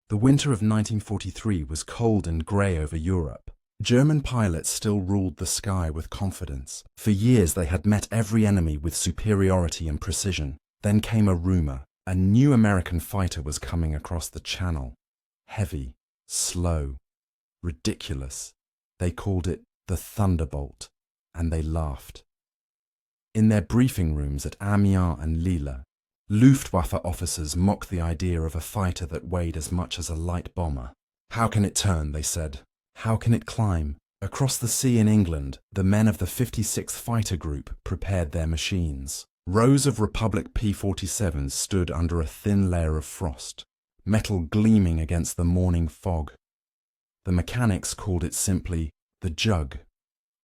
The winter of 1943 was cold and grey over Europe. German pilots still ruled the sky with confidence. For years they had met every enemy with superiority and precision. Then came a rumour. A new American fighter was coming across the channel. Heavy, slow, ridiculous. They called it the Thunderbolt, and they laughed. In their briefing rooms at Amiens and Lille, Luftwaffe officers mocked the idea of a fighter that weighed as much as a light bomber. How can it turn, they said. How can it climb? Across the sea in England, the men of the 56th Fighter Group prepared their machines. Rows of Republic P-47s stood under a thin layer of frost, metal gleaming against the morning fog. The mechanics called it simply the Jug,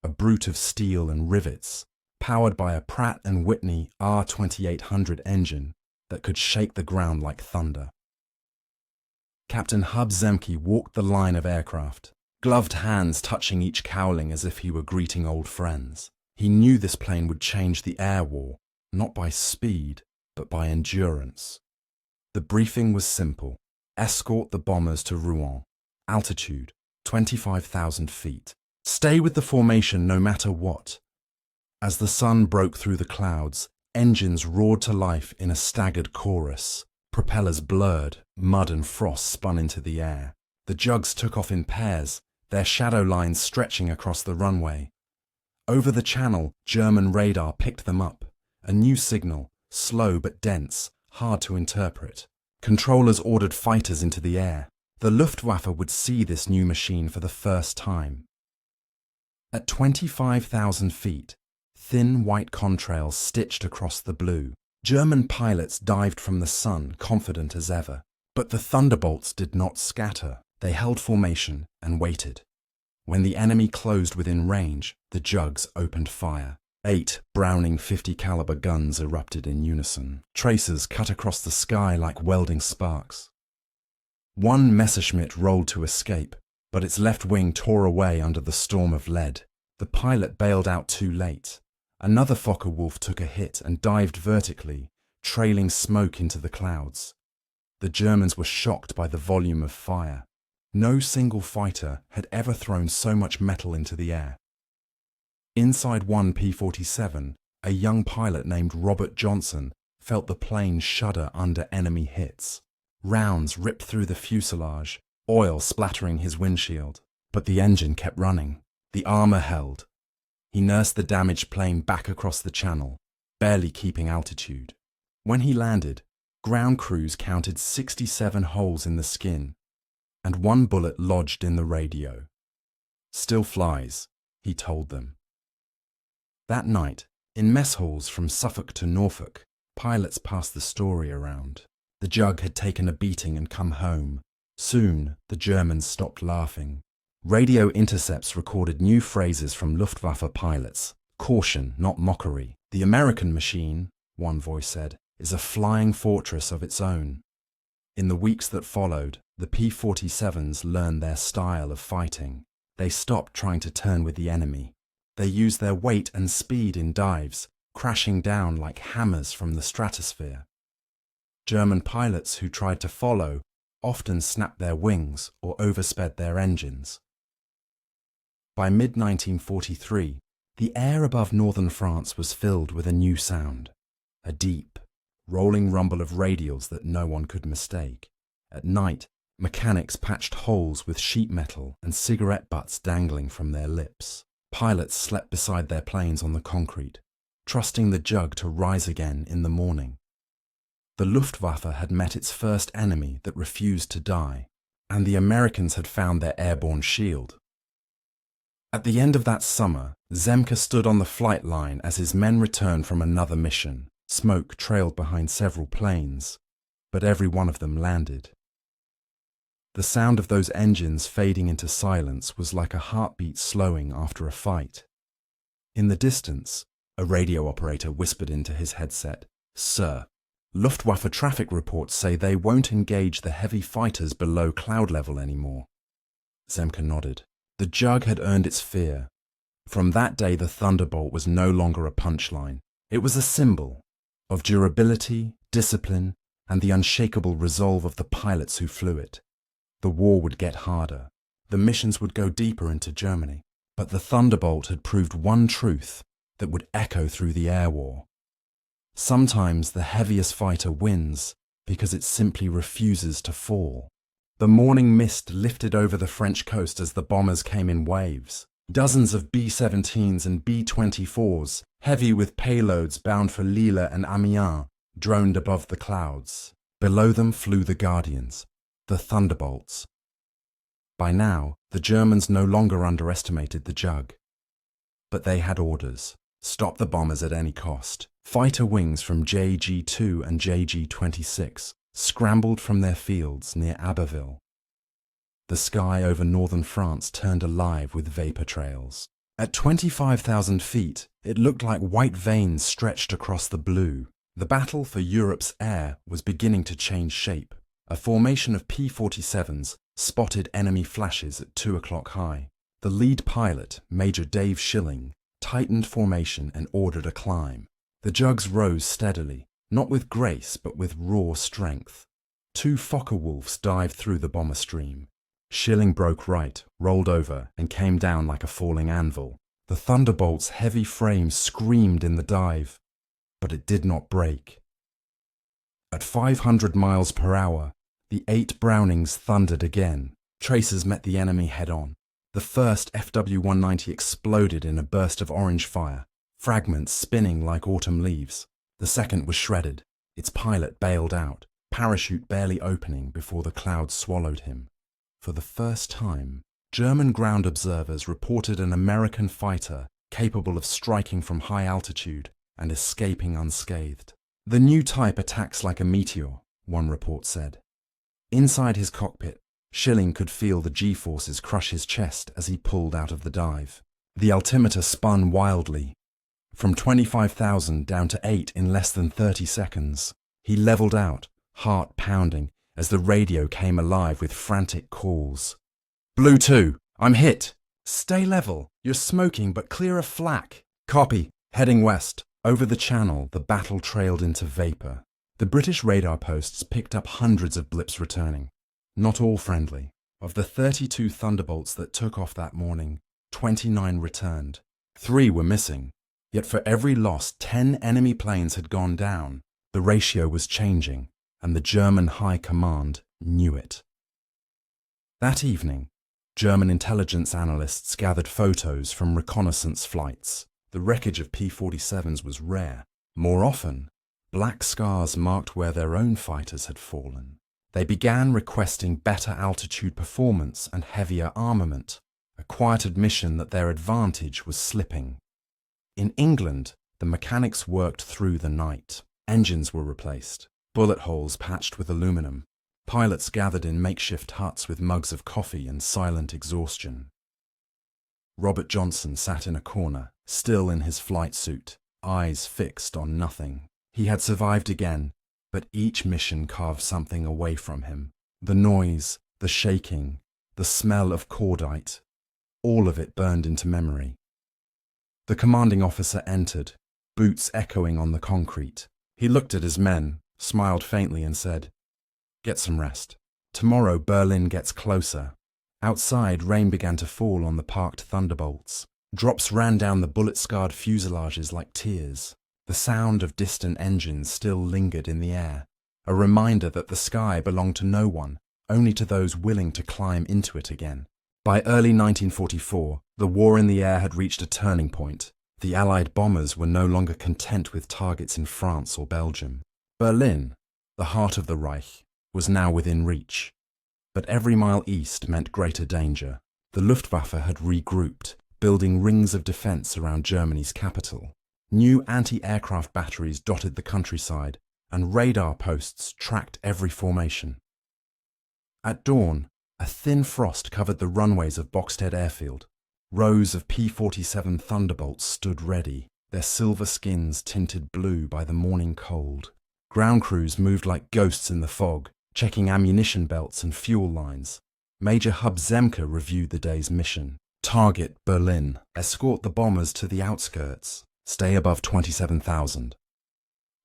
a brute of steel and rivets, powered by a Pratt & Whitney R2800 engine that could shake the ground like thunder. Captain Hub Zemke walked the line of aircraft, gloved hands touching each cowling as if he were greeting old friends. He knew this plane would change the air war, not by speed, but by endurance. The briefing was simple. Escort the bombers to Rouen. Altitude, 25,000 feet. Stay with the formation no matter what. As the sun broke through the clouds, engines roared to life in a staggered chorus. Propellers blurred, mud and frost spun into the air. The Jugs took off in pairs, their shadow lines stretching across the runway. Over the channel, German radar picked them up. A new signal, slow but dense, hard to interpret. Controllers ordered fighters into the air. The Luftwaffe would see this new machine for the first time. At 25,000 feet, thin white contrails stitched across the blue. German pilots dived from the sun, confident as ever. But the Thunderbolts did not scatter. They held formation and waited. When the enemy closed within range, the Jugs opened fire. 8 Browning .50 caliber guns erupted in unison. Tracers cut across the sky like welding sparks. One Messerschmitt rolled to escape, but its left wing tore away under the storm of lead. The pilot bailed out too late. Another Focke-Wulf took a hit and dived vertically, trailing smoke into the clouds. The Germans were shocked by the volume of fire. No single fighter had ever thrown so much metal into the air. Inside one P-47, a young pilot named Robert Johnson felt the plane shudder under enemy hits. Rounds ripped through the fuselage, oil splattering his windshield. But the engine kept running. The armor held. He nursed the damaged plane back across the channel, barely keeping altitude. When he landed, ground crews counted 67 holes in the skin, and one bullet lodged in the radio. "Still flies," he told them. That night, in mess halls from Suffolk to Norfolk, pilots passed the story around. The Jug had taken a beating and come home. Soon, the Germans stopped laughing. Radio intercepts recorded new phrases from Luftwaffe pilots. "Caution, not mockery. The American machine," one voice said, "is a flying fortress of its own." In the weeks that followed, the P-47s learned their style of fighting. They stopped trying to turn with the enemy. They used their weight and speed in dives, crashing down like hammers from the stratosphere. German pilots who tried to follow often snapped their wings or oversped their engines. By mid-1943, the air above northern France was filled with a new sound, a deep, rolling rumble of radials that no one could mistake. At night, mechanics patched holes with sheet metal and cigarette butts dangling from their lips. Pilots slept beside their planes on the concrete, trusting the Jug to rise again in the morning. The Luftwaffe had met its first enemy that refused to die, and the Americans had found their airborne shield. At the end of that summer, Zemke stood on the flight line as his men returned from another mission. Smoke trailed behind several planes, but every one of them landed. The sound of those engines fading into silence was like a heartbeat slowing after a fight. In the distance, a radio operator whispered into his headset, "Sir, Luftwaffe traffic reports say they won't engage the heavy fighters below cloud level anymore." Zemke nodded. The Jug had earned its fear. From that day, the Thunderbolt was no longer a punchline. It was a symbol of durability, discipline, and the unshakable resolve of the pilots who flew it. The war would get harder. The missions would go deeper into Germany. But the Thunderbolt had proved one truth that would echo through the air war. Sometimes the heaviest fighter wins because it simply refuses to fall. The morning mist lifted over the French coast as the bombers came in waves. Dozens of B-17s and B-24s, heavy with payloads bound for Lille and Amiens, droned above the clouds. Below them flew the Guardians, the Thunderbolts. By now, the Germans no longer underestimated the Jug. But they had orders. Stop the bombers at any cost. Fighter wings from JG-2 and JG-26 scrambled from their fields near Abbeville. The sky over northern France turned alive with vapor trails. At 25,000 feet, it looked like white veins stretched across the blue. The battle for Europe's air was beginning to change shape. A formation of P-47s spotted enemy flashes at 2 o'clock high. The lead pilot, Major Dave Schilling, tightened formation and ordered a climb. The Jugs rose steadily, not with grace but with raw strength. 2 Fokker Wolves dived through the bomber stream. Schilling broke right, rolled over, and came down like a falling anvil. The Thunderbolt's heavy frame screamed in the dive, but it did not break. At 500 miles per hour, the 8 Brownings thundered again. Tracers met the enemy head-on. The first FW-190 exploded in a burst of orange fire, fragments spinning like autumn leaves. The second was shredded. Its pilot bailed out, parachute barely opening before the clouds swallowed him. For the first time, German ground observers reported an American fighter capable of striking from high altitude and escaping unscathed. The new type attacks like a meteor, one report said. Inside his cockpit, Schilling could feel the G-forces crush his chest as he pulled out of the dive. The altimeter spun wildly, from 25,000 down to 8 in less than 30 seconds. He leveled out, heart pounding, as the radio came alive with frantic calls. Blue 2, I'm hit. Stay level, you're smoking but clear of flak. Copy, heading west. Over the channel, the battle trailed into vapor. The British radar posts picked up hundreds of blips returning. Not all friendly. Of the 32 Thunderbolts that took off that morning, 29 returned. 3 were missing. Yet for every loss, 10 enemy planes had gone down. The ratio was changing, and the German High Command knew it. That evening, German intelligence analysts gathered photos from reconnaissance flights. The wreckage of P-47s was rare. More often, black scars marked where their own fighters had fallen. They began requesting better altitude performance and heavier armament, a quiet admission that their advantage was slipping. In England, the mechanics worked through the night. Engines were replaced, bullet holes patched with aluminum. Pilots gathered in makeshift huts with mugs of coffee and silent exhaustion. Robert Johnson sat in a corner, still in his flight suit, eyes fixed on nothing. He had survived again, but each mission carved something away from him. The noise, the shaking, the smell of cordite, all of it burned into memory. The commanding officer entered, boots echoing on the concrete. He looked at his men, smiled faintly and said, "Get some rest. Tomorrow Berlin gets closer." Outside, rain began to fall on the parked Thunderbolts. Drops ran down the bullet-scarred fuselages like tears. The sound of distant engines still lingered in the air, a reminder that the sky belonged to no one, only to those willing to climb into it again. By early 1944, the war in the air had reached a turning point. The Allied bombers were no longer content with targets in France or Belgium. Berlin, the heart of the Reich, was now within reach. But every mile east meant greater danger. The Luftwaffe had regrouped, building rings of defense around Germany's capital. New anti-aircraft batteries dotted the countryside, and radar posts tracked every formation. At dawn, a thin frost covered the runways of Boxted Airfield. Rows of P-47 Thunderbolts stood ready, their silver skins tinted blue by the morning cold. Ground crews moved like ghosts in the fog, checking ammunition belts and fuel lines. Major Hub Zemke reviewed the day's mission. Target Berlin. Escort the bombers to the outskirts. Stay above 27,000.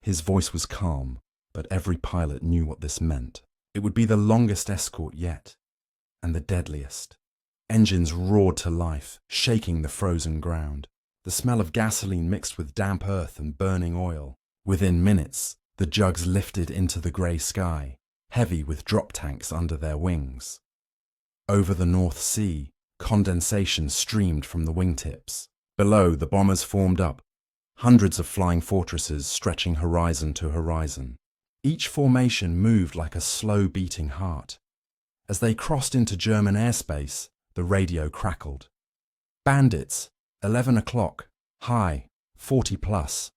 His voice was calm, but every pilot knew what this meant. It would be the longest escort yet. and the deadliest. Engines roared to life, shaking the frozen ground. The smell of gasoline mixed with damp earth and burning oil. Within minutes, the jugs lifted into the grey sky, heavy with drop tanks under their wings. Over the North Sea, condensation streamed from the wingtips. Below, the bombers formed up, hundreds of flying fortresses stretching horizon to horizon. Each formation moved like a slow-beating heart. As they crossed into German airspace, the radio crackled. Bandits, 11 o'clock, high, 40 plus.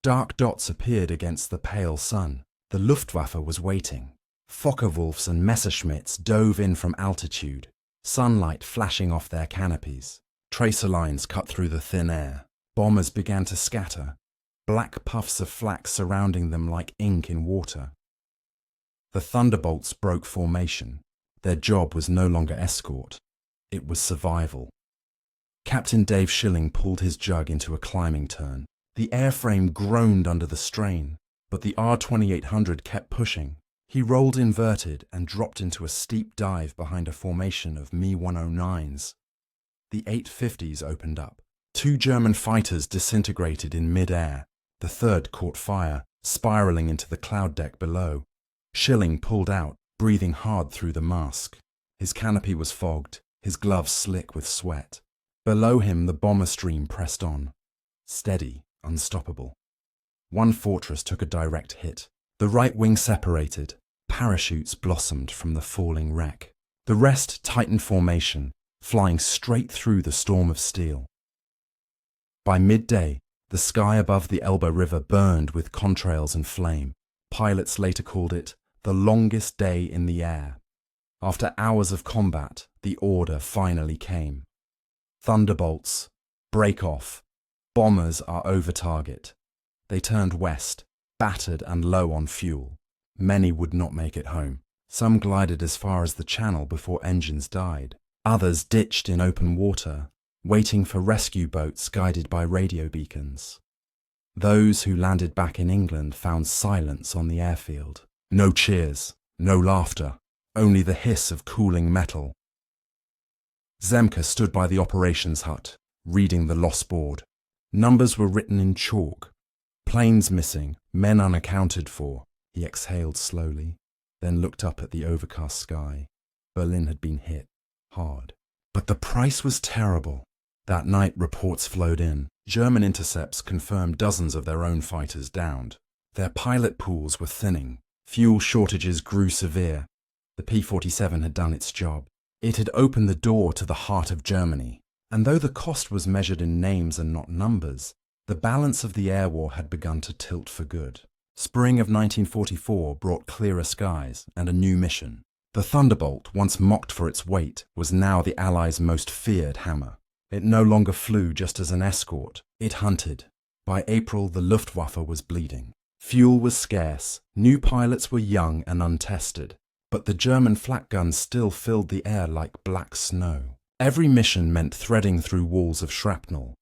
Dark dots appeared against the pale sun. The Luftwaffe was waiting. Focke-Wulfs and Messerschmitts dove in from altitude, sunlight flashing off their canopies. Tracer lines cut through the thin air. Bombers began to scatter, black puffs of flak surrounding them like ink in water. The Thunderbolts broke formation. Their job was no longer escort. It was survival. Captain Dave Schilling pulled his jug into a climbing turn. The airframe groaned under the strain, but the R-2800 kept pushing. He rolled inverted and dropped into a steep dive behind a formation of Me-109s. The 850s opened up. 2 German fighters disintegrated in mid-air. The third caught fire, spiraling into the cloud deck below. Schilling pulled out, breathing hard through the mask. His canopy was fogged, his gloves slick with sweat. Below him, the bomber stream pressed on. Steady, unstoppable. One fortress took a direct hit. The right wing separated. Parachutes blossomed from the falling wreck. The rest tightened formation, flying straight through the storm of steel. By midday, the sky above the Elbe River burned with contrails and flame. Pilots later called it the longest day in the air. After hours of combat, the order finally came. Thunderbolts, break off. Bombers are over target. They turned west, battered and low on fuel. Many would not make it home. Some glided as far as the Channel before engines died. Others ditched in open water, waiting for rescue boats guided by radio beacons. Those who landed back in England found silence on the airfield. No cheers, no laughter, only the hiss of cooling metal. Zemke stood by the operations hut, reading the loss board. Numbers were written in chalk. Planes missing, men unaccounted for. He exhaled slowly, then looked up at the overcast sky. Berlin had been hit hard. But the price was terrible. That night, reports flowed in. German intercepts confirmed dozens of their own fighters downed. Their pilot pools were thinning. Fuel shortages grew severe. The P-47 had done its job. It had opened the door to the heart of Germany. And though the cost was measured in names and not numbers, the balance of the air war had begun to tilt for good. Spring of 1944 brought clearer skies and a new mission. The Thunderbolt, once mocked for its weight, was now the Allies' most feared hammer. It no longer flew just as an escort. It hunted. By April, the Luftwaffe was bleeding. Fuel was scarce. New pilots were young and untested. But the German flak guns still filled the air like black snow. Every mission meant threading through walls of shrapnel.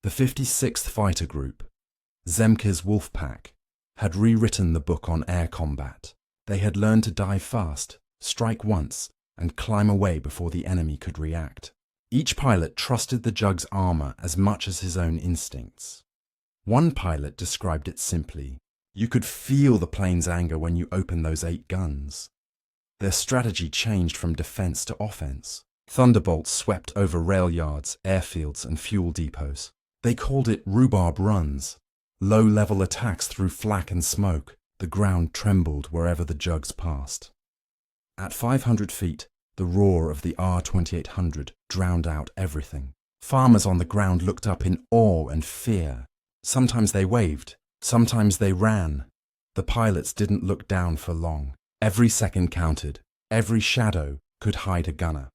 The 56th Fighter Group, Zemke's Wolf Pack, had rewritten the book on air combat. They had learned to dive fast, strike once, and climb away before the enemy could react. Each pilot trusted the jug's armor as much as his own instincts. One pilot described it simply: you could feel the plane's anger when you opened those 8 guns. Their strategy changed from defense to offense. Thunderbolts swept over rail yards, airfields, and fuel depots. They called it rhubarb runs. Low-level attacks through flak and smoke. The ground trembled wherever the jugs passed. At 500 feet, the roar of the R-2800 drowned out everything. Farmers on the ground looked up in awe and fear. Sometimes they waved, sometimes they ran. The pilots didn't look down for long. Every second counted. Every shadow could hide a gunner.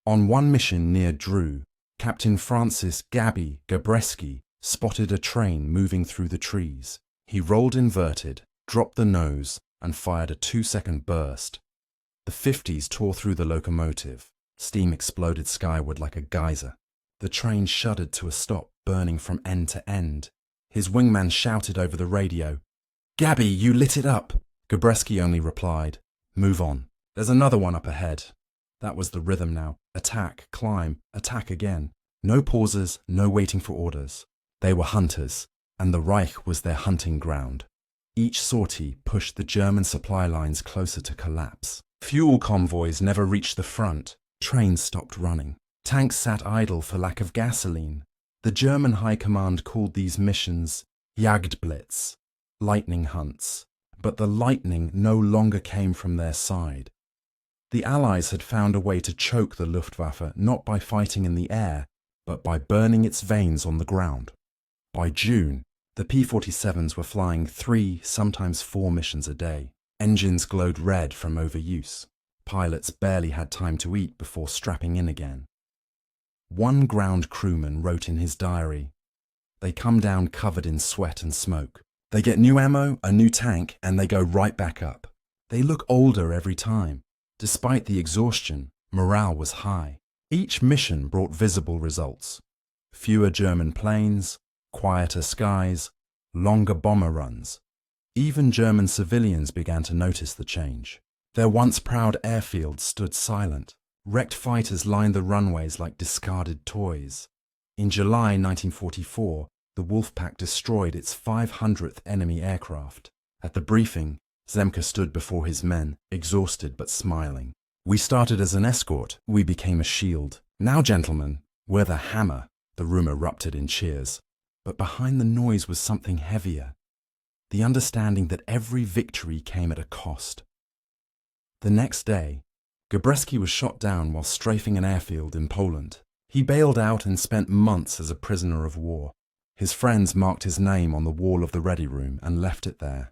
On one mission near Dreux, Captain Francis Gabi Gabreski spotted a train moving through the trees. He rolled inverted, dropped the nose, and fired a 2-second burst. The 50s tore through the locomotive. Steam exploded skyward like a geyser. The train shuddered to a stop, burning from end to end. His wingman shouted over the radio, "Gabi, you lit it up!" Gabreski only replied, "Move on." There's another one up ahead. That was the rhythm now. Attack, climb, attack again. No pauses, no waiting for orders. They were hunters, and the Reich was their hunting ground. Each sortie pushed the German supply lines closer to collapse. Fuel convoys never reached the front. Trains stopped running. Tanks sat idle for lack of gasoline. The German High Command called these missions Jagdblitz, lightning hunts. But the lightning no longer came from their side. The Allies had found a way to choke the Luftwaffe not by fighting in the air, but by burning its veins on the ground. By June, the P-47s were flying 3, sometimes 4 missions a day. Engines glowed red from overuse. Pilots barely had time to eat before strapping in again. One ground crewman wrote in his diary, "They come down covered in sweat and smoke. They get new ammo, a new tank, and they go right back up. They look older every time." Despite the exhaustion, morale was high. Each mission brought visible results. Fewer German planes, quieter skies, longer bomber runs. Even German civilians began to notice the change. Their once proud airfields stood silent. Wrecked fighters lined the runways like discarded toys. In July 1944, the Wolfpack destroyed its 500th enemy aircraft. At the briefing, Zemke stood before his men, exhausted but smiling. "We started as an escort, we became a shield. Now, gentlemen, we're the hammer." The room erupted in cheers. But behind the noise was something heavier. The understanding that every victory came at a cost. The next day, Gabreski was shot down while strafing an airfield in Poland. He bailed out and spent months as a prisoner of war. His friends marked his name on the wall of the ready room and left it there.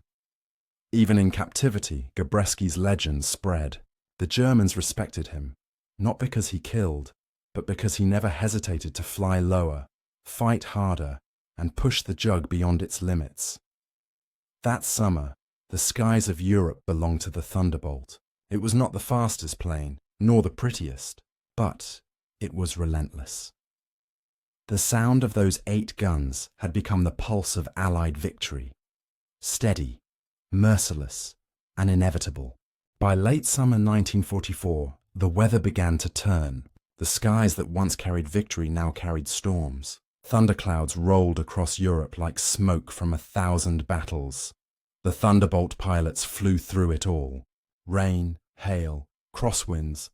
Even in captivity, Gabreski's legend spread. The Germans respected him, not because he killed, but because he never hesitated to fly lower, fight harder, and push the jug beyond its limits. That summer, the skies of Europe belonged to the Thunderbolt. It was not the fastest plane, nor the prettiest, but it was relentless. The sound of those 8 guns had become the pulse of Allied victory. Steady, merciless, and inevitable. By late summer 1944, the weather began to turn. The skies that once carried victory now carried storms. Thunderclouds rolled across Europe like smoke from 1,000 battles. The Thunderbolt pilots flew through it all. Rain, hail, crosswinds.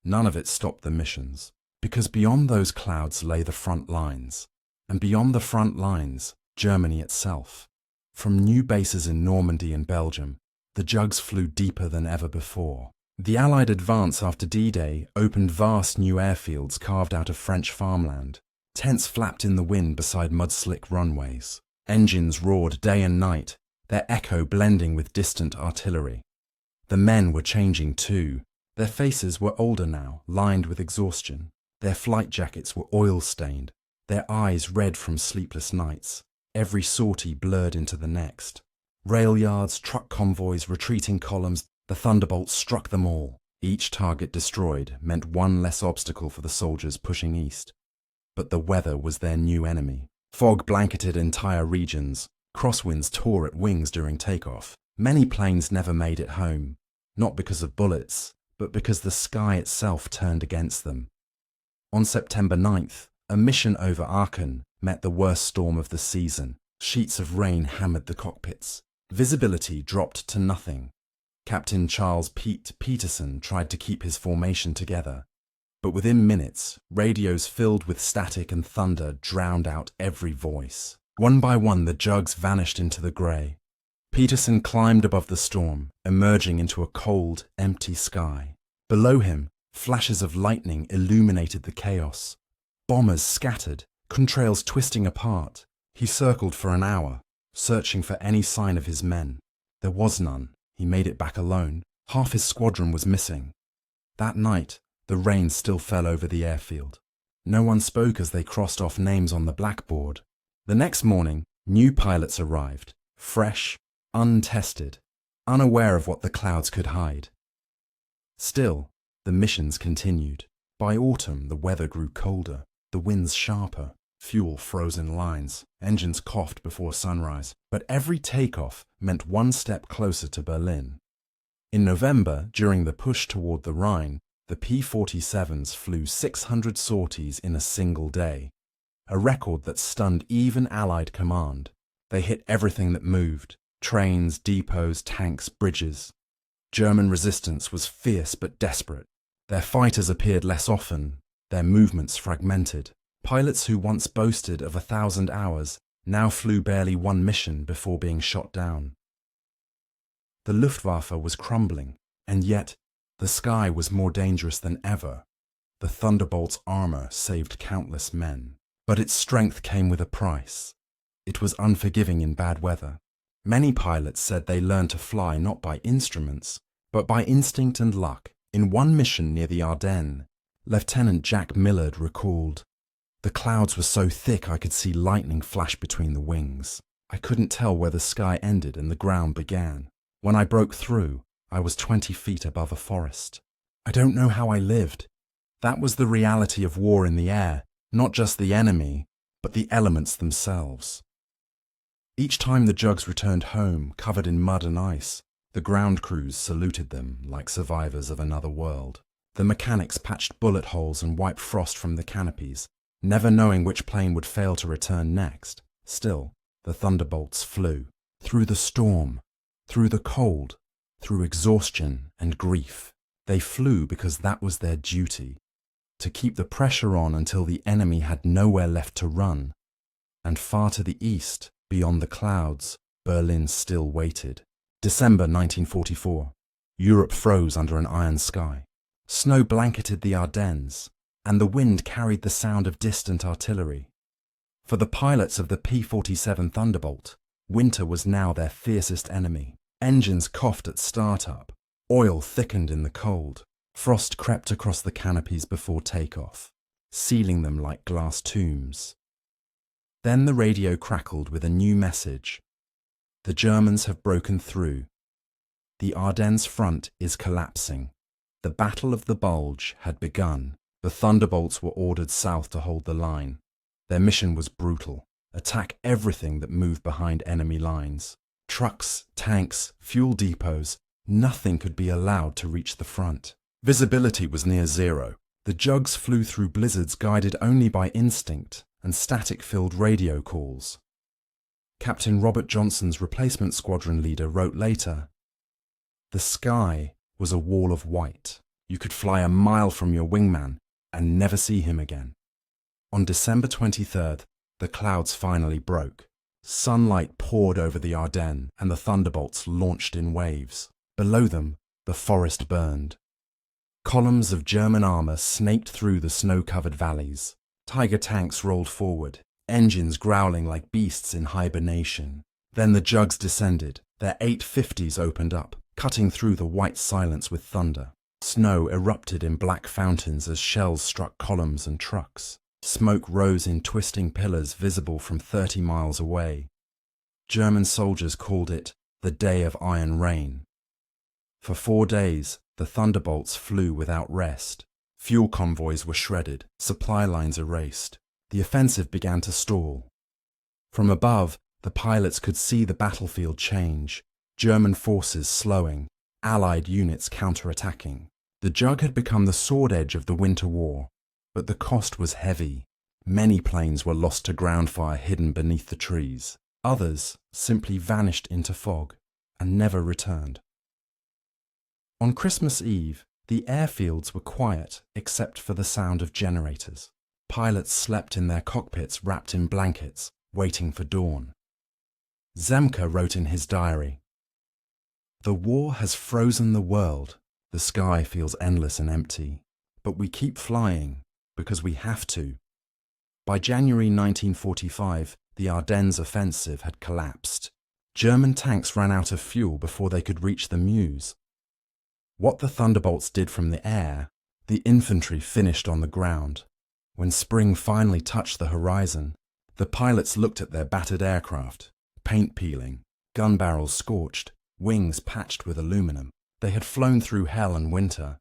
None of it stopped the missions. Because beyond those clouds lay the front lines. And beyond the front lines, Germany itself. From new bases in Normandy and Belgium, the jugs flew deeper than ever before. The Allied advance after D-Day opened vast new airfields carved out of French farmland. Tents flapped in the wind beside mud-slick runways. Engines roared day and night, their echo blending with distant artillery. The men were changing too. Their faces were older now, lined with exhaustion. Their flight jackets were oil-stained, their eyes red from sleepless nights. Every sortie blurred into the next. Rail yards, truck convoys, retreating columns, the Thunderbolt struck them all. Each target destroyed meant one less obstacle for the soldiers pushing east. But the weather was their new enemy. Fog blanketed entire regions. Crosswinds tore at wings during takeoff. Many planes never made it home, not because of bullets, but because the sky itself turned against them. On September 9th, a mission over Aachen met the worst storm of the season. Sheets of rain hammered the cockpits. Visibility dropped to nothing. Captain Charles Peterson tried to keep his formation together, but within minutes, radios filled with static and thunder drowned out every voice. One by one, the jugs vanished into the grey. Peterson climbed above the storm, emerging into a cold, empty sky. Below him, flashes of lightning illuminated the chaos. Bombers scattered, contrails twisting apart. He circled for an hour, searching for any sign of his men. There was none. He made it back alone. Half his squadron was missing. That night, the rain still fell over the airfield. No one spoke as they crossed off names on the blackboard. The next morning, new pilots arrived, fresh, untested, unaware of what the clouds could hide. Still, the missions continued. By autumn, the weather grew colder, the winds sharper, fuel froze in lines, engines coughed before sunrise. But every takeoff meant one step closer to Berlin. In November, during the push toward the Rhine, the P-47s flew 600 sorties in a single day, a record that stunned even Allied command. They hit everything that moved: trains, depots, tanks, bridges. German resistance was fierce but desperate. Their fighters appeared less often, their movements fragmented. Pilots who once boasted of 1,000 hours now flew barely one mission before being shot down. The Luftwaffe was crumbling, and yet the sky was more dangerous than ever. The Thunderbolt's armor saved countless men, but its strength came with a price. It was unforgiving in bad weather. Many pilots said they learned to fly not by instruments, but by instinct and luck. In one mission near the Ardennes, Lieutenant Jack Millard recalled, "The clouds were so thick I could see lightning flash between the wings. I couldn't tell where the sky ended and the ground began. When I broke through, I was 20 feet above a forest. I don't know how I lived." That was the reality of war in the air, not just the enemy, but the elements themselves. Each time the Jugs returned home, covered in mud and ice, the ground crews saluted them like survivors of another world. The mechanics patched bullet holes and wiped frost from the canopies, never knowing which plane would fail to return next. Still, the Thunderbolts flew. Through the storm, through the cold, through exhaustion and grief. They flew because that was their duty, to keep the pressure on until the enemy had nowhere left to run. And far to the east, beyond the clouds, Berlin still waited. December 1944. Europe froze under an iron sky. Snow blanketed the Ardennes, and the wind carried the sound of distant artillery. For the pilots of the P-47 Thunderbolt, winter was now their fiercest enemy. Engines coughed at startup. Oil thickened in the cold. Frost crept across the canopies before takeoff, sealing them like glass tombs. Then the radio crackled with a new message. The Germans have broken through. The Ardennes front is collapsing. The Battle of the Bulge had begun. The Thunderbolts were ordered south to hold the line. Their mission was brutal: attack everything that moved behind enemy lines. Trucks, tanks, fuel depots, nothing could be allowed to reach the front. Visibility was near zero. The Jugs flew through blizzards guided only by instinct and static-filled radio calls. Captain Robert Johnson's replacement squadron leader wrote later, "The sky was a wall of white. You could fly a mile from your wingman and never see him again." On December 23rd, the clouds finally broke. Sunlight poured over the Ardennes and the Thunderbolts launched in waves. Below them, the forest burned. Columns of German armor snaked through the snow-covered valleys. Tiger tanks rolled forward, engines growling like beasts in hibernation. Then the Jugs descended. Their 850s opened up, cutting through the white silence with thunder. Snow erupted in black fountains as shells struck columns and trucks. Smoke rose in twisting pillars visible from 30 miles away. German soldiers called it the Day of Iron Rain. For 4 days, the Thunderbolts flew without rest. Fuel convoys were shredded, supply lines erased. The offensive began to stall. From above, the pilots could see the battlefield change. German forces slowing, Allied units counterattacking. The Jug had become the sword edge of the Winter War, but the cost was heavy. Many planes were lost to ground fire hidden beneath the trees. Others simply vanished into fog and never returned. On Christmas Eve, the airfields were quiet except for the sound of generators. Pilots slept in their cockpits wrapped in blankets, waiting for dawn. Zemke wrote in his diary, "The war has frozen the world. The sky feels endless and empty, but we keep flying because we have to." By January 1945, the Ardennes offensive had collapsed. German tanks ran out of fuel before they could reach the Meuse. What the Thunderbolts did from the air, the infantry finished on the ground. When spring finally touched the horizon, the pilots looked at their battered aircraft, paint peeling, gun barrels scorched, wings patched with aluminum. They had flown through hell and winter,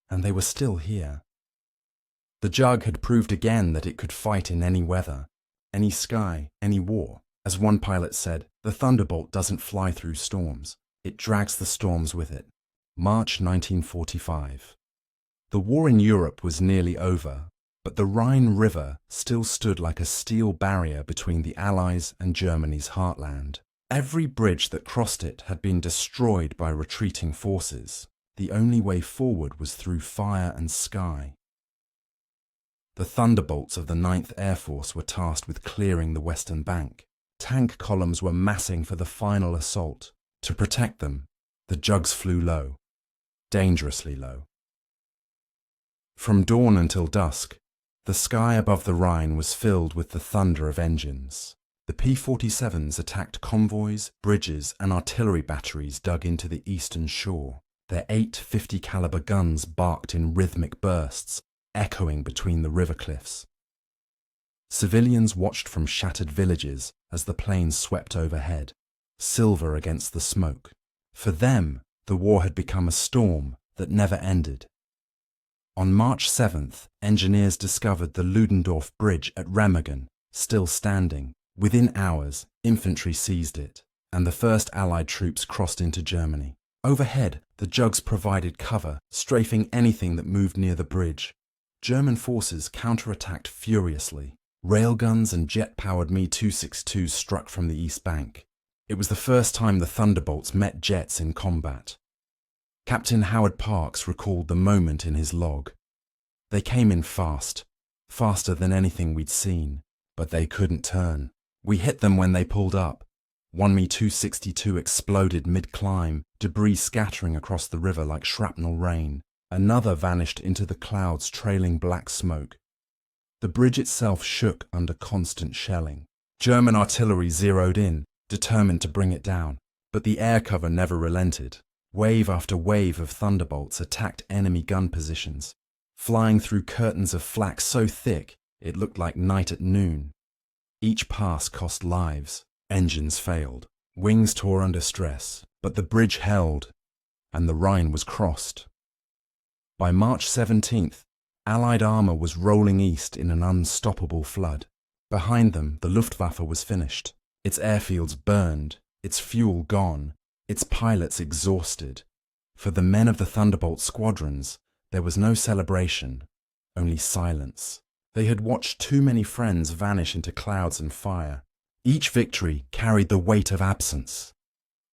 and they were still here. The Jug had proved again that it could fight in any weather, any sky, any war. As one pilot said, the Thunderbolt doesn't fly through storms, it drags the storms with it. March 1945. The war in Europe was nearly over, but the Rhine River still stood like a steel barrier between the Allies and Germany's heartland. Every bridge that crossed it had been destroyed by retreating forces. The only way forward was through fire and sky. The Thunderbolts of the 9th Air Force were tasked with clearing the western bank. Tank columns were massing for the final assault. To protect them, the jugs flew low, dangerously low. From dawn until dusk, the sky above the Rhine was filled with the thunder of engines. The P-47s attacked convoys, bridges, and artillery batteries dug into the eastern shore. Their 8 50 caliber guns barked in rhythmic bursts, echoing between the river cliffs. Civilians watched from shattered villages as the planes swept overhead, silver against the smoke. For them, the war had become a storm that never ended. On March 7th, engineers discovered the Ludendorff Bridge at Remagen, still standing. Within hours, infantry seized it, and the first Allied troops crossed into Germany. Overhead, the jugs provided cover, strafing anything that moved near the bridge. German forces counterattacked furiously. Railguns and jet-powered Me-262s struck from the east bank. It was the first time the Thunderbolts met jets in combat. Captain Howard Parks recalled the moment in his log. They came in fast, faster than anything we'd seen, but they couldn't turn. We hit them when they pulled up. One Me-262 exploded mid-climb, debris scattering across the river like shrapnel rain. Another vanished into the clouds, trailing black smoke. The bridge itself shook under constant shelling. German artillery zeroed in, determined to bring it down, but the air cover never relented. Wave after wave of Thunderbolts attacked enemy gun positions, flying through curtains of flak so thick it looked like night at noon. Each pass cost lives. Engines failed. Wings tore under stress, but the bridge held, and the Rhine was crossed. By March 17th, Allied armour was rolling east in an unstoppable flood. Behind them, the Luftwaffe was finished. Its airfields burned, its fuel gone, its pilots exhausted. For the men of the Thunderbolt squadrons, there was no celebration, only silence. They had watched too many friends vanish into clouds and fire. Each victory carried the weight of absence.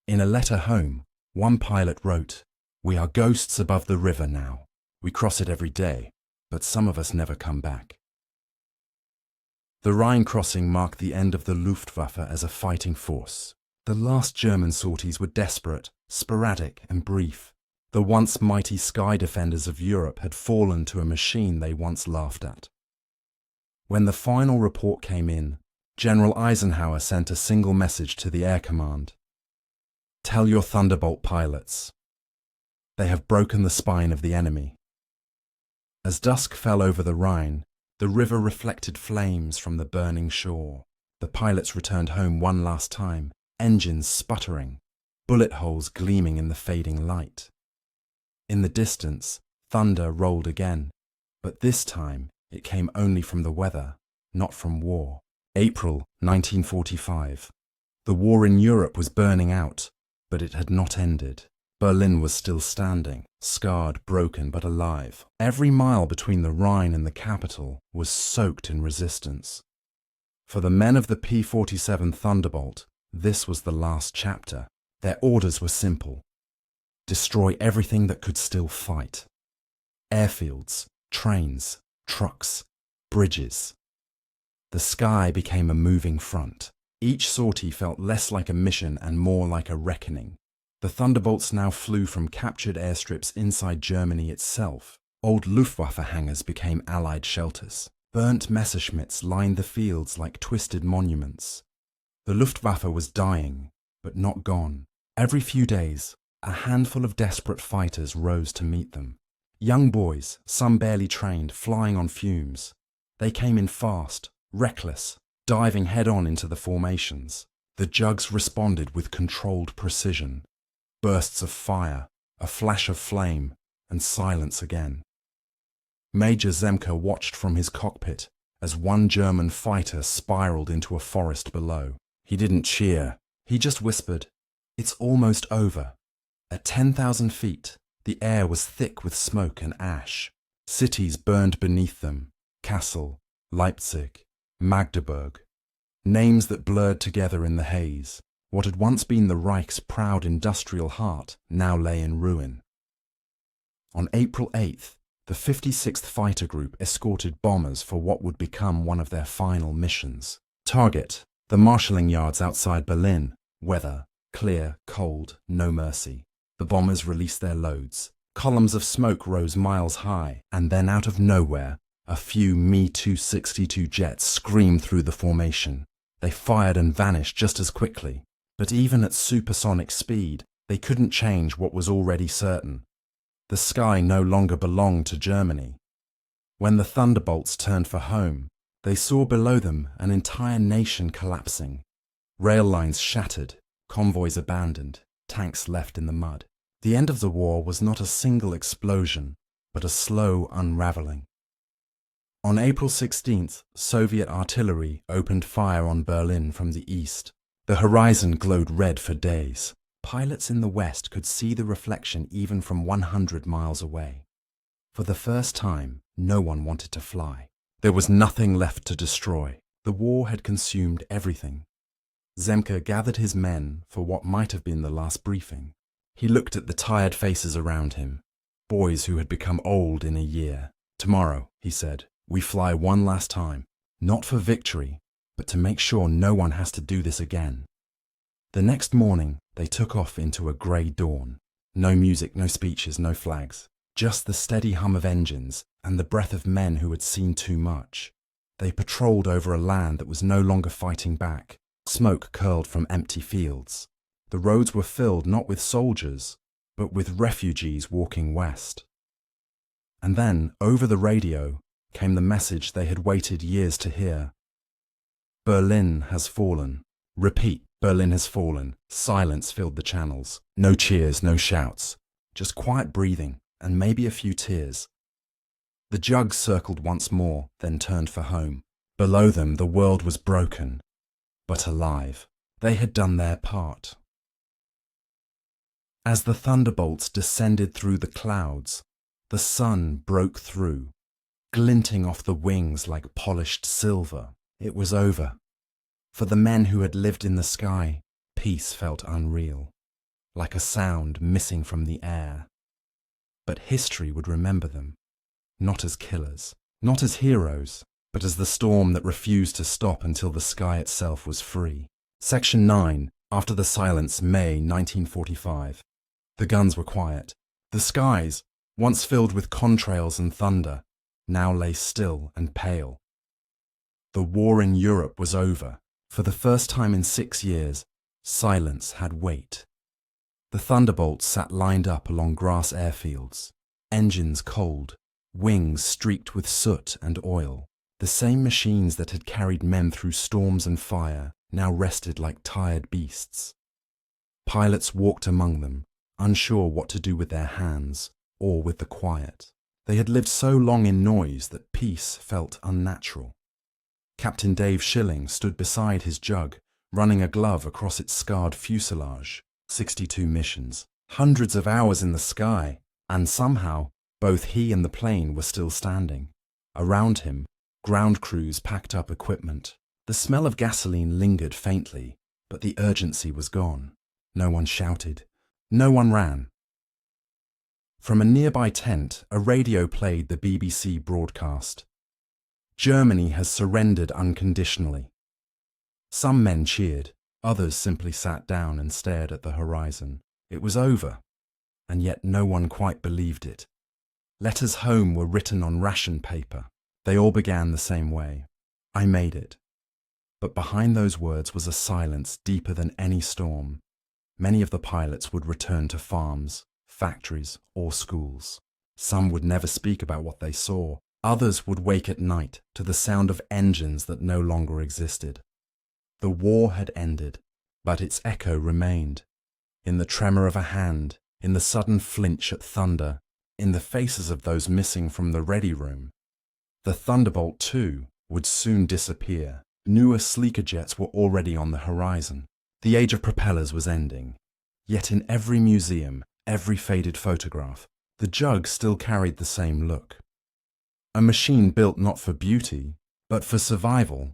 In a letter home, one pilot wrote, "We are ghosts above the river now. We cross it every day, but some of us never come back." The Rhine crossing marked the end of the Luftwaffe as a fighting force. The last German sorties were desperate, sporadic, and brief. The once mighty sky defenders of Europe had fallen to a machine they once laughed at. When the final report came in, General Eisenhower sent a single message to the Air Command. "Tell your Thunderbolt pilots. They have broken the spine of the enemy." As dusk fell over the Rhine, the river reflected flames from the burning shore. The pilots returned home one last time, engines sputtering, bullet holes gleaming in the fading light. In the distance, thunder rolled again, but this time it came only from the weather, not from war. April 1945. The war in Europe was burning out, but it had not ended. Berlin was still standing, scarred, broken, but alive. Every mile between the Rhine and the capital was soaked in resistance. For the men of the P-47 Thunderbolt, this was the last chapter. Their orders were simple: destroy everything that could still fight. Airfields, trains, trucks, bridges. The sky became a moving front. Each sortie felt less like a mission and more like a reckoning. The Thunderbolts now flew from captured airstrips inside Germany itself. Old Luftwaffe hangars became Allied shelters. Burnt Messerschmitts lined the fields like twisted monuments. The Luftwaffe was dying, but not gone. Every few days, a handful of desperate fighters rose to meet them. Young boys, some barely trained, flying on fumes. They came in fast, reckless, diving head-on into the formations. The jugs responded with controlled precision. Bursts of fire, a flash of flame, and silence again. Major Zemke watched from his cockpit as one German fighter spiraled into a forest below. He didn't cheer. He just whispered, "It's almost over." At 10,000 feet, The air was thick with smoke and ash. Cities burned beneath them: Kassel, Leipzig, Magdeburg. Names that blurred together in the haze. What had once been the Reich's proud industrial heart now lay in ruin. On April 8th, the 56th Fighter Group escorted bombers for what would become one of their final missions. Target: the marshalling yards outside Berlin. Weather: clear, cold, no mercy. The bombers released their loads. Columns of smoke rose miles high, and then out of nowhere, a few Me-262 jets screamed through the formation. They fired and vanished just as quickly. But even at supersonic speed, they couldn't change what was already certain. The sky no longer belonged to Germany. When the Thunderbolts turned for home, they saw below them an entire nation collapsing. Rail lines shattered, convoys abandoned, tanks left in the mud. The end of the war was not a single explosion, but a slow unraveling. On April 16th, Soviet artillery opened fire on Berlin from the east. The horizon glowed red for days. Pilots in the west could see the reflection even from 100 miles away. For the first time, no one wanted to fly. There was nothing left to destroy. The war had consumed everything. Zemke gathered his men for what might have been the last briefing. He looked at the tired faces around him, boys who had become old in a year. "Tomorrow," he said, "we fly one last time, not for victory, but to make sure no one has to do this again." The next morning, they took off into a grey dawn. No music, no speeches, no flags. Just the steady hum of engines and the breath of men who had seen too much. They patrolled over a land that was no longer fighting back. Smoke curled from empty fields. The roads were filled not with soldiers, but with refugees walking west. And then, over the radio, came the message they had waited years to hear. "Berlin has fallen. Repeat, Berlin has fallen." Silence filled the channels. No cheers, no shouts. Just quiet breathing, and maybe a few tears. The jugs circled once more, then turned for home. Below them, the world was broken, but alive. They had done their part. As the Thunderbolts descended through the clouds, the sun broke through, glinting off the wings like polished silver. It was over. For the men who had lived in the sky, peace felt unreal, like a sound missing from the air. But history would remember them, not as killers, not as heroes, but as the storm that refused to stop until the sky itself was free. Section 9, After the Silence, May 1945. The guns were quiet. The skies, once filled with contrails and thunder, now lay still and pale. The war in Europe was over. For the first time in 6 years, silence had weight. The Thunderbolts sat lined up along grass airfields, engines cold, wings streaked with soot and oil. The same machines that had carried men through storms and fire now rested like tired beasts. Pilots walked among them, unsure what to do with their hands or with the quiet. They had lived so long in noise that peace felt unnatural. Captain Dave Schilling stood beside his jug, running a glove across its scarred fuselage. 62 missions, hundreds of hours in the sky, and somehow both he and the plane were still standing. Around him, ground crews packed up equipment. The smell of gasoline lingered faintly, but the urgency was gone. No one shouted. No one ran. From a nearby tent, a radio played the BBC broadcast. "Germany has surrendered unconditionally." Some men cheered, others simply sat down and stared at the horizon. It was over, and yet no one quite believed it. Letters home were written on ration paper. They all began the same way. "I made it." But behind those words was a silence deeper than any storm. Many of the pilots would return to farms, factories, or schools. Some would never speak about what they saw. Others would wake at night to the sound of engines that no longer existed. The war had ended, but its echo remained. In the tremor of a hand, in the sudden flinch at thunder, in the faces of those missing from the ready room. The Thunderbolt, too, would soon disappear. Newer, sleeker jets were already on the horizon. The age of propellers was ending. Yet in every museum, every faded photograph, The Jug still carried the same look. A machine built not for beauty, but for survival.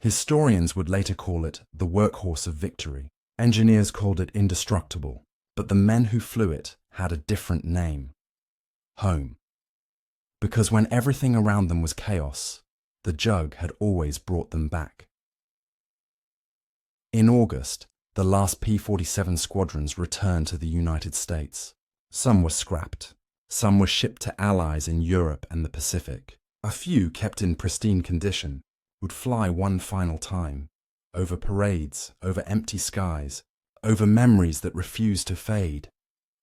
Historians would later call it the workhorse of victory. Engineers called it indestructible, but the men who flew it had a different name: home. Because when everything around them was chaos, the Jug had always brought them back. In August, the last P-47 squadrons returned to the United States. Some were scrapped. Some were shipped to allies in Europe and the Pacific. A few, kept in pristine condition, would fly one final time, over parades, over empty skies, over memories that refused to fade.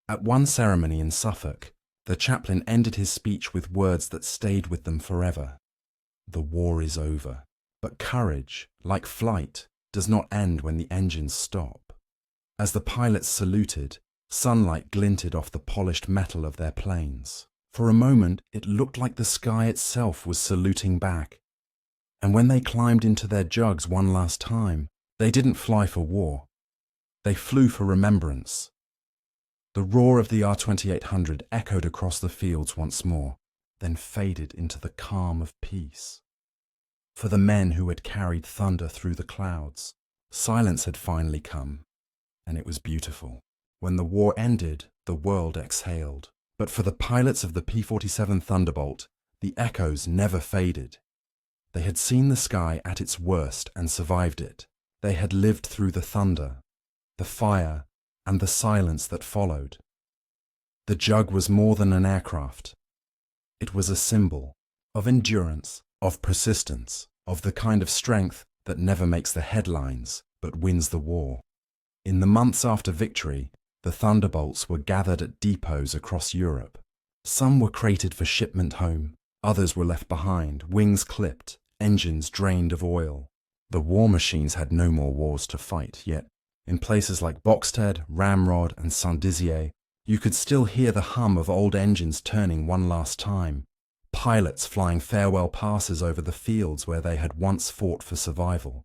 At one ceremony in Suffolk, the chaplain ended his speech with words that stayed with them forever. The war is over, but courage, like flight, does not end when the engines stop. As the pilots saluted, sunlight glinted off the polished metal of their planes. For a moment, it looked like the sky itself was saluting back. And when they climbed into their Jugs one last time, they didn't fly for war. They flew for remembrance. The roar of the R-2800 echoed across the fields once more, then faded into the calm of peace. For the men who had carried thunder through the clouds, silence had finally come, and it was beautiful. When the war ended, the world exhaled. But for the pilots of the P-47 Thunderbolt, the echoes never faded. They had seen the sky at its worst and survived it. They had lived through the thunder, the fire, and the silence that followed. The Jug was more than an aircraft. It was a symbol of endurance, of persistence, of the kind of strength that never makes the headlines but wins the war. In the months after victory, the Thunderbolts were gathered at depots across Europe. Some were crated for shipment home, others were left behind, wings clipped, engines drained of oil. The war machines had no more wars to fight, yet in places like Boxted, Ramrod and Saint-Dizier, you could still hear the hum of old engines turning one last time, pilots flying farewell passes over the fields where they had once fought for survival.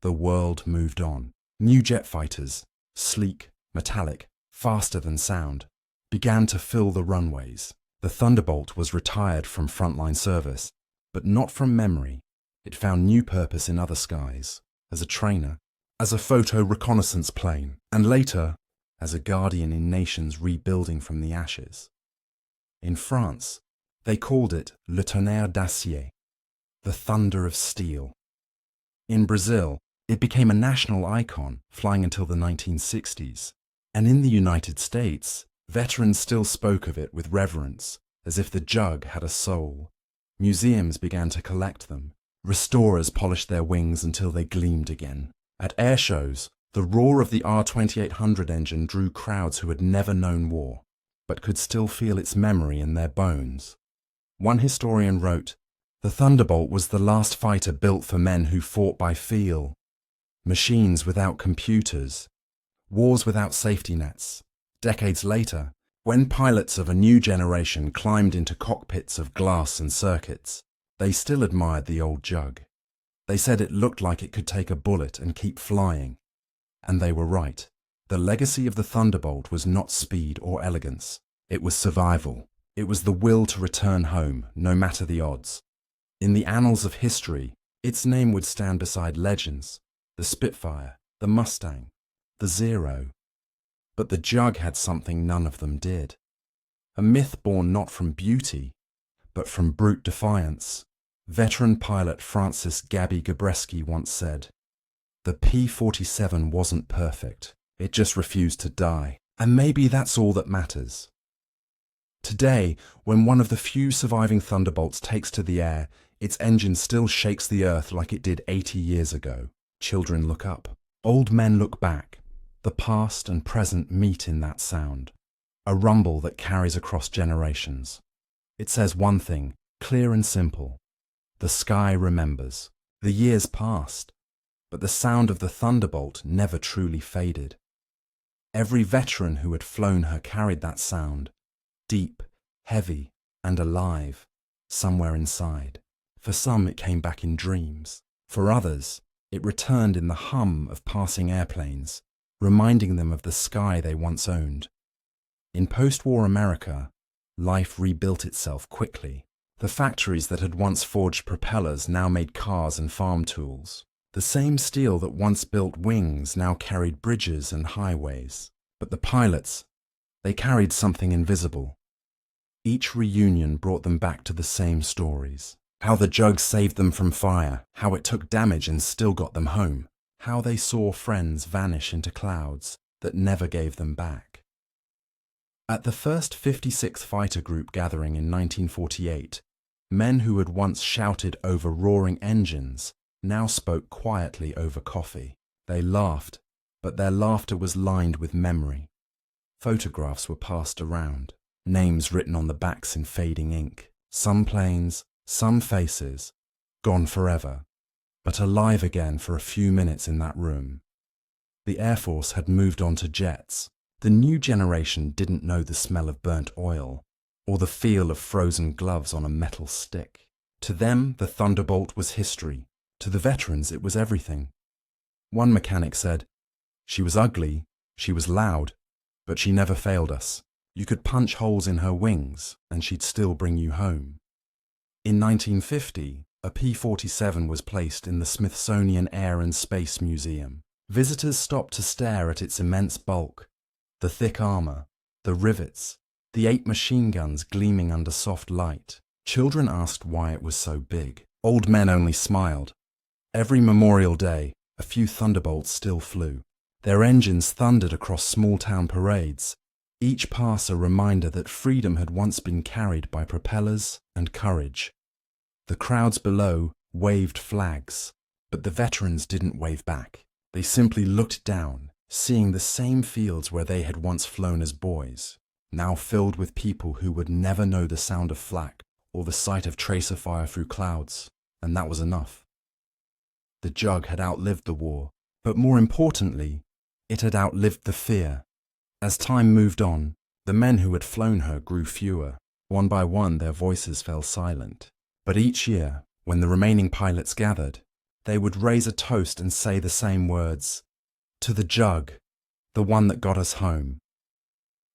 The world moved on. New jet fighters, sleek, metallic, faster than sound, began to fill the runways. The Thunderbolt was retired from frontline service, but not from memory. It found new purpose in other skies, as a trainer, as a photo reconnaissance plane, and later, as a guardian in nations rebuilding from the ashes. In France, they called it Le Tonnerre d'Acier, the thunder of steel. In Brazil, it became a national icon, flying until the 1960s. And in the United States, veterans still spoke of it with reverence, as if the Jug had a soul. Museums began to collect them. Restorers polished their wings until they gleamed again. At air shows, the roar of the R-2800 engine drew crowds who had never known war, but could still feel its memory in their bones. One historian wrote, "The Thunderbolt was the last fighter built for men who fought by feel. Machines without computers. Wars without safety nets." Decades later, when pilots of a new generation climbed into cockpits of glass and circuits, they still admired the old Jug. They said it looked like it could take a bullet and keep flying. And they were right. The legacy of the Thunderbolt was not speed or elegance. It was survival. It was the will to return home, no matter the odds. In the annals of history, its name would stand beside legends, the Spitfire, the Mustang, the Zero. But the Jug had something none of them did. A myth born not from beauty, but from brute defiance. Veteran pilot Francis Gabby Gabreski once said, "The P-47 wasn't perfect. It just refused to die. And maybe that's all that matters." Today, when one of the few surviving Thunderbolts takes to the air, its engine still shakes the earth like it did 80 years ago. Children look up. Old men look back. The past and present meet in that sound, a rumble that carries across generations. It says one thing, clear and simple. The sky remembers. The years passed, but the sound of the Thunderbolt never truly faded. Every veteran who had flown her carried that sound, deep, heavy, and alive, somewhere inside. For some, it came back in dreams. For others, it returned in the hum of passing airplanes, reminding them of the sky they once owned. In post-war America, life rebuilt itself quickly. The factories that had once forged propellers now made cars and farm tools. The same steel that once built wings now carried bridges and highways. But the pilots, they carried something invisible. Each reunion brought them back to the same stories. How the Jug saved them from fire, how it took damage and still got them home, how they saw friends vanish into clouds that never gave them back. At the first 56th Fighter Group gathering in 1948, men who had once shouted over roaring engines now spoke quietly over coffee. They laughed, but their laughter was lined with memory. Photographs were passed around, names written on the backs in fading ink. Some planes, some faces, gone forever, but alive again for a few minutes in that room. The Air Force had moved on to jets. The new generation didn't know the smell of burnt oil or the feel of frozen gloves on a metal stick. To them, the Thunderbolt was history. To the veterans, it was everything. One mechanic said, "She was ugly, she was loud, but she never failed us. You could punch holes in her wings, and she'd still bring you home." In 1950, a P-47 was placed in the Smithsonian Air and Space Museum. Visitors stopped to stare at its immense bulk, the thick armor, the rivets, the 8 machine guns gleaming under soft light. Children asked why it was so big. Old men only smiled. Every Memorial Day, a few Thunderbolts still flew. Their engines thundered across small-town parades, each pass a reminder that freedom had once been carried by propellers and courage. The crowds below waved flags, but the veterans didn't wave back. They simply looked down, seeing the same fields where they had once flown as boys, now filled with people who would never know the sound of flak or the sight of tracer fire through clouds, and that was enough. The Jug had outlived the war, but more importantly, it had outlived the fear. As time moved on, the men who had flown her grew fewer. One by one, their voices fell silent. But each year, when the remaining pilots gathered, they would raise a toast and say the same words, "To the Jug, the one that got us home."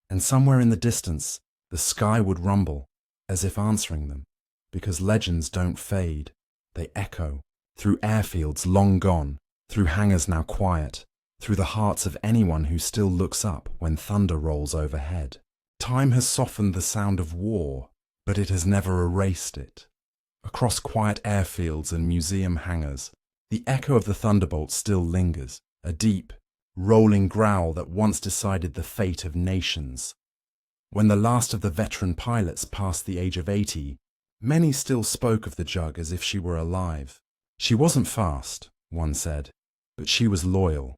And somewhere in the distance, the sky would rumble, as if answering them, because legends don't fade, they echo, through airfields long gone, through hangars now quiet, through the hearts of anyone who still looks up when thunder rolls overhead. Time has softened the sound of war, but it has never erased it. Across quiet airfields and museum hangars, the echo of the Thunderbolt still lingers, a deep, rolling growl that once decided the fate of nations. When the last of the veteran pilots passed the age of 80, many still spoke of the Jug as if she were alive. She wasn't fast, one said, but she was loyal.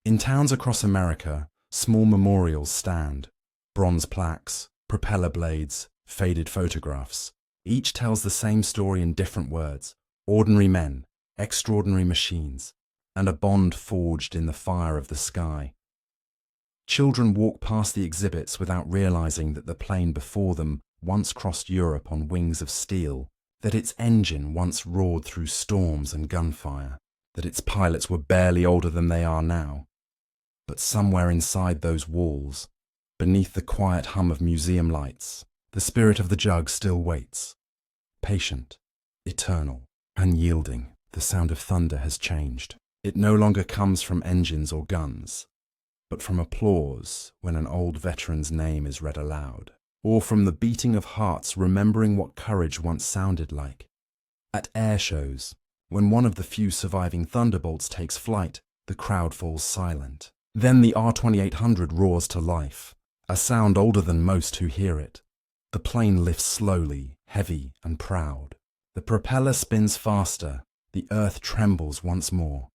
In towns across America, small memorials stand, bronze plaques, propeller blades, faded photographs. Each tells the same story in different words: ordinary men, extraordinary machines, and a bond forged in the fire of the sky. Children walk past the exhibits without realizing that the plane before them once crossed Europe on wings of steel, that its engine once roared through storms and gunfire, that its pilots were barely older than they are now. But somewhere inside those walls, beneath the quiet hum of museum lights, the spirit of the Jug still waits. Patient, eternal, unyielding. The sound of thunder has changed. It no longer comes from engines or guns, but from applause when an old veteran's name is read aloud, or from the beating of hearts remembering what courage once sounded like. At air shows, when one of the few surviving Thunderbolts takes flight, the crowd falls silent. Then the R-2800 roars to life, a sound older than most who hear it. The plane lifts slowly, heavy and proud. The propeller spins faster, the earth trembles once more.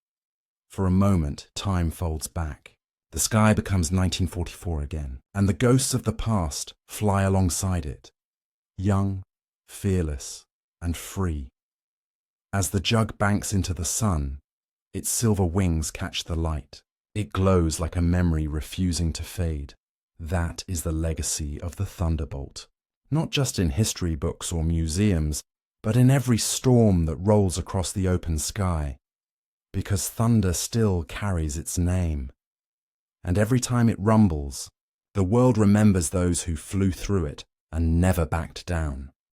For a moment, time folds back. The sky becomes 1944 again, and the ghosts of the past fly alongside it, young, fearless, and free. As the Jug banks into the sun, its silver wings catch the light. It glows like a memory refusing to fade. That is the legacy of the Thunderbolt, not just in history books or museums, but in every storm that rolls across the open sky, because thunder still carries its name. And every time it rumbles, the world remembers those who flew through it and never backed down.